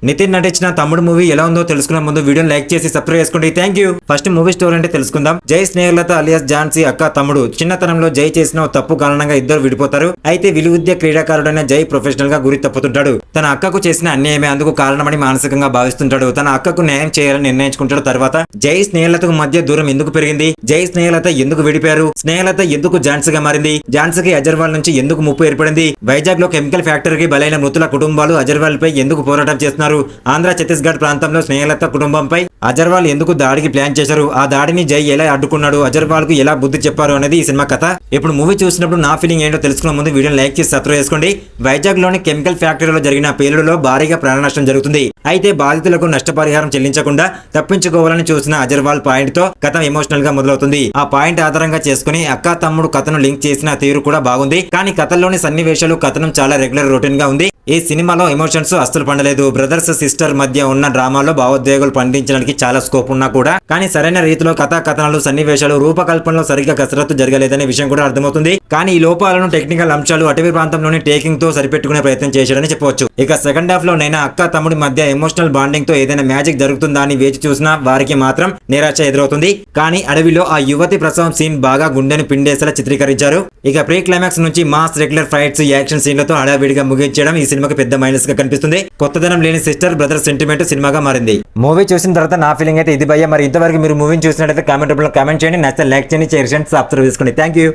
నితిన్ నటించిన తమ్ముడు మూవీ ఎలా ఉందో తెలుసుకునే ముందు వీడియోని లైక్ చేసి సబ్స్క్రైబ్ చేసుకోండి. Thank you. First movie story అంటే తెలుసుకుందాం. జై స్నేహలత అలియాస్ ఝాన్సీ అక్క తమ్ముడు చిన్నతనంలో జై చేసిన తప్పు కారణంగా ఇద్దరు విడిపోతారు. అయితే విలువిద్య క్రీడాకారుడైన జై ప్రొఫెషనల్ గా గురి తప్పుతుంటాడు. తన అక్కకు చేసిన అన్యాయమే అందుకు కారణమని మానసికంగా భావిస్తుంటాడు. తన అక్కకు న్యాయం చేయాలని నిర్ణయించుకుంటాడు. తర్వాత జై స్నేహలతకు మధ్య దూరం ఎందుకు పెరిగింది, జై స్నేహలత ఎందుకు విడిపారు, స్నేహలత ఎందుకు ఝాన్సీగా మారింది, ఝాన్సీకి అజర్వాల్ నుంచి ఎందుకు ముప్పు ఏర్పడింది, వైజాగ్ లో కెమికల్ ఫ్యాక్టరీకి బలైన మృతుల కుటుంబాలు అజర్వాల్ పై ఎందుకు పోరాటం చేస్తున్నారు, ఆంధ్ర ఛత్తీస్గఢ్ ప్రాంతంలో స్నేహలత కుటుంబంపై అజర్వాల్ ఎందుకు దాడికి ప్లాన్ చేశారు, ఆ దాడిని జై ఎలా అడ్డుకున్నాడు, అజర్వాల్ కు ఎలా బుద్ధి చెప్పారు అనేది ఈ సినిమా కథ. ఇప్పుడు మూవీ చూసినప్పుడు నా ఫీలింగ్ ఏంటో తెలుసుకునే ముందు వీడియోని లైక్ చేసి సబ్స్క్రైబ్ చేసుకోండి. వైజాగ్ లోని కెమికల్ ఫ్యాక్టరీలో జరిగిన పేలుడులో భారీగా ప్రాణ నష్టం జరుగుతుంది. అయితే బాధితులకు నష్టపరిహారం చెల్లించకుండా తప్పించుకోవాలని చూసిన అజర్వాల్ పాయింట్ తో కథ ఎమోషనల్ గా మొదలవుతుంది. ఆ పాయింట్ ఆధారంగా చేసుకుని అక్క తమ్ముడు కథను లింక్ చేసిన తీరు కూడా బాగుంది. కానీ కథల్లోని సన్నివేశాలు కథనం చాలా రెగ్యులర్ రొటీన్ గా ఉంది. ఈ సినిమాలో ఎమోషన్స్ అస్సలు పండలేదు. బ్రదర్స్ సిస్టర్ మధ్య ఉన్న డ్రామాలో భావోద్వేగాలు పండించడానికి చాలా స్కోప్ ఉన్నా కూడా కానీ సరైన రీతిలో కథనాలు సన్నివేశాలు రూపకల్పనలో సరిగ్గా కసరత్తు జరగలేదనే విషయం కూడా అర్థమవుతుంది. కానీ ఈ లోపాలను టెక్నికల్ అంశాలు అటవీ ప్రాంతంలోని టేకింగ్ తో సరిపెట్టుకునే ప్రయత్నం చేశాడని చెప్పవచ్చు. ఇక సెకండ్ హాఫ్ లో నైనా అక్క తమ్ముడి మధ్య ఎమోషనల్ బాండింగ్ తో ఏదైనా మ్యాజిక్ జరుగుతుందా అని వేచి చూసినా వారికి మాత్రం నిరాశ ఎదురవుతుంది. కానీ అడవిలో ఆ యువతి ప్రసవం సీన్ బాగా గుండెను పిండేసేలా చిత్రీకరించారు. ఇక ప్రీ క్లైమాక్స్ నుంచి మాస్ రెగ్యులర్ ఫైట్స్ యాక్షన్ సీన్లతో హడావిడిగా ముగించడం ఈ సినిమాకి పెద్ద మైనస్ గా కనిపిస్తుంది. కొత్తదనం లేని సిస్టర్ బ్రదర్ సెంటిమెంట్ సినిమాగా మారింది. మూవీ చూసిన తర్వాత నా ఫీలింగ్ అయితే ఇది భయ్య. మరి ఇంతవరకు మీరు మూవీని చూసినట్లయితే కామెంట్ రూపంలో కామెంట్ చేయండి. నచ్చితే లైక్ చేయండి, షేర్ చేయండి, సబ్స్క్రైబ్ చేసుకోండి. Thank you.